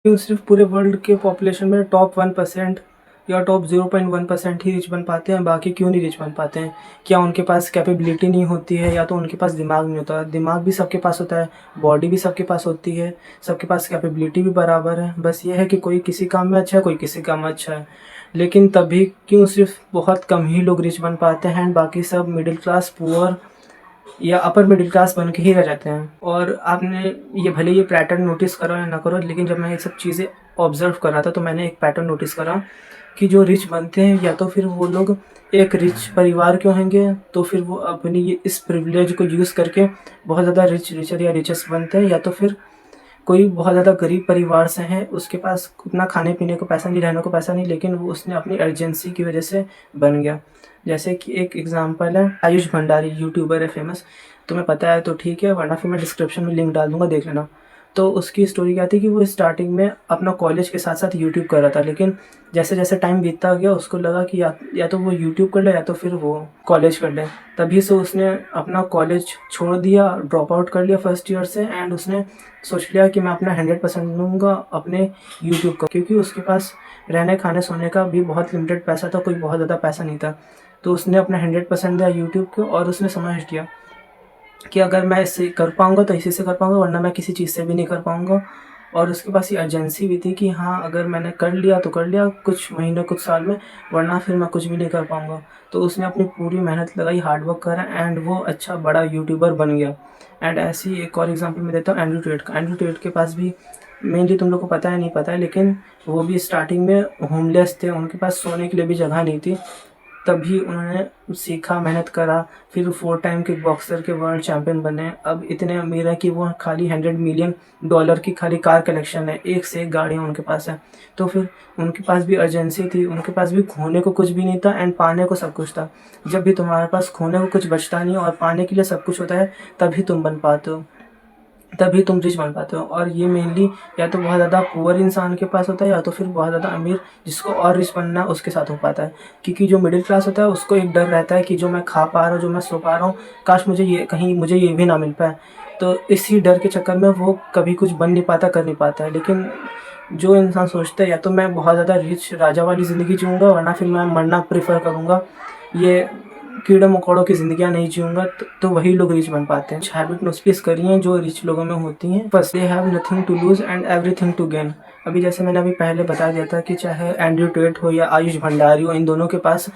क्यों सिर्फ पूरे वर्ल्ड के पॉपुलेशन में टॉप 1% या टॉप 0.1% ही रिच बन पाते हैं, बाकी क्यों नहीं रिच बन पाते हैं? क्या उनके पास कैपेबिलिटी नहीं होती है, या तो उनके पास दिमाग नहीं होता? दिमाग भी सबके पास होता है, बॉडी भी सबके पास होती है, सबके पास कैपेबिलिटी भी बराबर है। बस ये है कि कोई किसी काम में अच्छा है, कोई किसी काम में अच्छा है। लेकिन तभी क्यों सिर्फ बहुत कम ही लोग रिच बन पाते हैं, बाकी सब मिडिल क्लास, पुअर या अपर मिडिल क्लास बन के ही रह जाते हैं? और आपने ये भले ये पैटर्न नोटिस करो या ना करो, लेकिन जब मैं ये सब चीज़ें ऑब्जर्व कर रहा था तो मैंने एक पैटर्न नोटिस करा कि जो रिच बनते हैं, या तो फिर वो लोग एक रिच परिवार के होंगे, तो फिर वो अपनी ये इस प्रिविलेज को यूज़ करके बहुत ज़्यादा रिचर या रिचेस्ट बनते हैं, या तो फिर कोई बहुत ज़्यादा गरीब परिवार से है, उसके पास उतना खाने पीने को पैसा नहीं, रहने को पैसा नहीं, लेकिन वो उसने अपनी अर्जेंसी की वजह से बन गया। जैसे कि एक एग्जांपल है आयुष भंडारी, यूट्यूबर है फेमस। तुम्हें पता है तो ठीक है, वरना फिर मैं डिस्क्रिप्शन में लिंक डाल दूंगा, देख लेना। तो उसकी स्टोरी क्या थी कि वो स्टार्टिंग में अपना कॉलेज के साथ साथ यूट्यूब कर रहा था, लेकिन जैसे जैसे टाइम बीतता गया उसको लगा कि या तो वो यूट्यूब कर ले या तो फिर वो कॉलेज कर ले। तभी से उसने अपना कॉलेज छोड़ दिया, ड्रॉप आउट कर लिया फर्स्ट ईयर से, एंड उसने सोच लिया कि मैं अपना 100% दूंगा अपने यूट्यूब का, क्योंकि उसके पास रहने खाने सोने का भी बहुत लिमिटेड पैसा था, कोई बहुत ज़्यादा पैसा नहीं था। तो उसने अपना 100% दिया यूट्यूब को, और उसने समझ लिया कि अगर मैं इससे कर पाऊँगा तो इसी से कर पाऊँगा, वरना मैं किसी चीज़ से भी नहीं कर पाऊँगा। और उसके पास ये अर्जेंसी भी थी कि हाँ, अगर मैंने कर लिया तो कर लिया कुछ महीने कुछ साल में, वरना फिर मैं कुछ भी नहीं कर पाऊँगा। तो उसने अपनी पूरी मेहनत लगाई, हार्ड वर्क करा, एंड वो अच्छा बड़ा यूट्यूबर बन गया। एंड ऐसे ही एक और एग्जांपल मैं देता हूँ एंड्रयू टेट का। एंड्रयू टेट के पास भी मेनली तुम लोग को पता है नहीं पता है, लेकिन वो भी स्टार्टिंग में होमलेस थे, उनके पास सोने के लिए भी जगह नहीं थी। तभी उन्होंने सीखा, मेहनत करा, फिर 4 टाइम किक बॉक्सर के वर्ल्ड चैंपियन बने। अब इतने अमीर है कि वो खाली $100 मिलियन की खाली कार कलेक्शन है, एक से एक गाड़ियाँ उनके पास है। तो फिर उनके पास भी अर्जेंसी थी, उनके पास भी खोने को कुछ भी नहीं था एंड पाने को सब कुछ था। जब भी तुम्हारे पास खोने को कुछ बचता नहीं और पाने के लिए सब कुछ होता है, तभी तुम बन पाते हो, तभी तुम रिच बन पाते हो। और ये मेनली या तो बहुत ज़्यादा पुअर इंसान के पास होता है, या तो फिर बहुत ज़्यादा अमीर जिसको और रिच बनना है उसके साथ हो पाता है। क्योंकि जो मिडिल क्लास होता है उसको एक डर रहता है कि जो मैं खा पा रहा हूँ, जो मैं सो पा रहा हूँ, काश मुझे ये कहीं मुझे ये भी ना मिल पाए। तो इसी डर के चक्कर में वो कभी कुछ बन नहीं पाता, कर नहीं पाता है। लेकिन जो इंसान सोचता है या तो मैं बहुत ज़्यादा रिच राजा वाली ज़िंदगी जीऊँगा, वरना फिर मैं मरना प्रेफर करूँगा, ये कीड़े मकोड़ों की ज़िंदगियाँ नहीं जीऊँगा, तो वही लोग रिच बन पाते हैं। हैबिट नोटिस करी हैं जो रिच लोगों में होती हैं। First, they have nothing to lose and everything to gain. अभी जैसे मैंने अभी पहले बता दिया था कि चाहे एंड्रयू टेट हो या आयुष भंडारी हो, इन दोनों के पास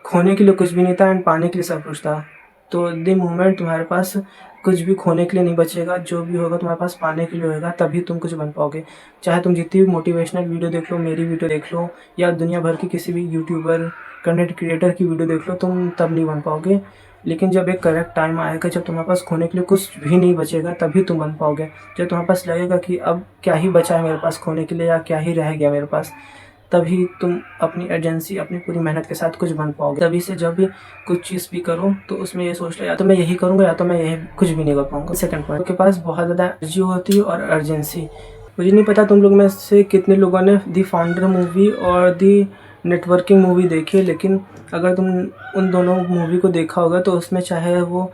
खोने के लिए कुछ भी नहीं था एंड पाने के लिए सब कुछ था। तो द मोमेंट तुम्हारे पास कुछ भी खोने के लिए नहीं बचेगा, जो भी होगा तुम्हारे पास पाने के लिए होगा, तभी तुम कुछ बन पाओगे। चाहे तुम जितनी भी मोटिवेशनल वीडियो देख लो, मेरी वीडियो देख लो, या दुनिया भर की किसी भी यूट्यूबर कंटेंट क्रिएटर की वीडियो देख लो, तुम तब नहीं बन पाओगे। लेकिन जब एक करेक्ट टाइम आएगा, जब तुम्हारे पास खोने के लिए कुछ भी नहीं बचेगा, तभी तुम बन पाओगे। जब तुम्हारे पास लगेगा कि अब क्या ही बचा है मेरे पास खोने के लिए, या क्या ही रह गया मेरे पास, तभी तुम अपनी एजेंसी, अपनी पूरी मेहनत के साथ कुछ बन पाओगे। तभी से जब भी कुछ चीज़ भी करो तो उसमें ये सोच लो, या तो मैं यही करूँगा या तो मैं यही कुछ भी नहीं कर पाऊँगा। सेकंड पॉइंट, के पास बहुत ज़्यादा एनर्जी होती है और अर्जेंसी। मुझे नहीं पता तुम लोग में से कितने लोगों ने दी फाउंडर मूवी और दी नेटवर्किंग मूवी देखी है, लेकिन अगर तुम उन दोनों मूवी को देखा होगा तो उसमें चाहे वो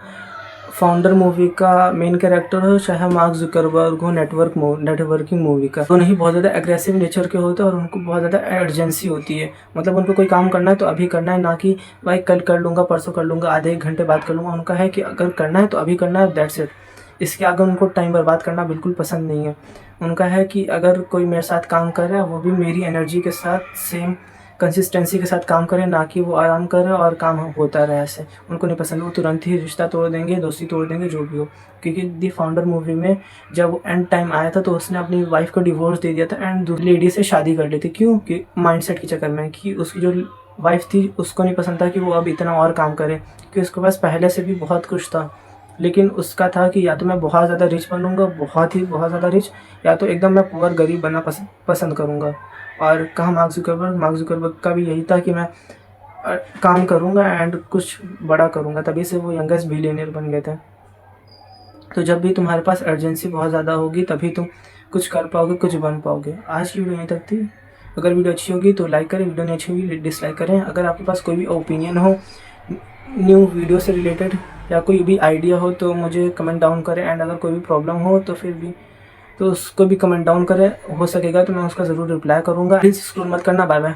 फाउंडर मूवी का मेन कैरेक्टर हो, चाहे मार्क जुकरबर्ग हो नेटवर्किंग मूवी का, दोनों ही बहुत ज़्यादा एग्रेसिव नेचर के होते हैं और उनको बहुत ज़्यादा अर्जेंसी होती है। मतलब उनको कोई काम करना है तो अभी करना है, ना कि भाई कल कर लूँगा, परसों कर लूँगा, आधे एक घंटे बाद कर लूँगा। उनका है कि अगर करना है तो अभी करना है, दैट्स इट। इसके आगे उनको टाइम बर्बाद करना बिल्कुल पसंद नहीं है। उनका है कि अगर कोई मेरे साथ काम कर रहा है, वो भी मेरी एनर्जी के साथ सेम कंसिस्टेंसी के साथ काम करें, ना कि वो आराम करे और काम होता रहे ऐसे। उनको नहीं पसंद, वो तुरंत ही रिश्ता तोड़ देंगे, दोस्ती तोड़ देंगे, जो भी हो। क्योंकि दी फाउंडर मूवी में जब एंड टाइम आया था तो उसने अपनी वाइफ को डिवोर्स दे दिया था एंड दूसरी लेडी से शादी कर ली थी। क्यों? कि माइंडसेट के चक्कर में, कि उसकी जो वाइफ थी उसको नहीं पसंद था कि वो अब इतना और काम करे, क्योंकि उसके पास पहले से भी बहुत कुछ था। लेकिन उसका था कि या तो मैं बहुत ज़्यादा रिच बनूंगा, बहुत ज़्यादा रिच, या तो एकदम मैं पुअर गरीब बनना पसंद करूँगा। और कहा मार्क जुकरबर्ग का भी यही था कि मैं काम करूँगा एंड कुछ बड़ा करूँगा, तभी से वो यंगेस्ट बिलियनियर बन गए थे। तो जब भी तुम्हारे पास अर्जेंसी बहुत ज़्यादा होगी तभी तुम कुछ कर पाओगे, कुछ बन पाओगे। आज की वीडियो यहीं तक थी। अगर वीडियो अच्छी होगी तो लाइक करें, वीडियो नहीं अच्छी होगी डिसलाइक करें। अगर आपके पास कोई भी ओपिनियन हो न्यू वीडियो से रिलेटेड, या कोई भी आइडिया हो तो मुझे कमेंट डाउन करें। एंड अगर कोई भी प्रॉब्लम हो तो फिर भी तो उसको भी कमेंट डाउन करें, हो सकेगा तो मैं उसका ज़रूर रिप्लाई करूँगा। प्लीज़ स्क्रॉल मत करना। Bye bye.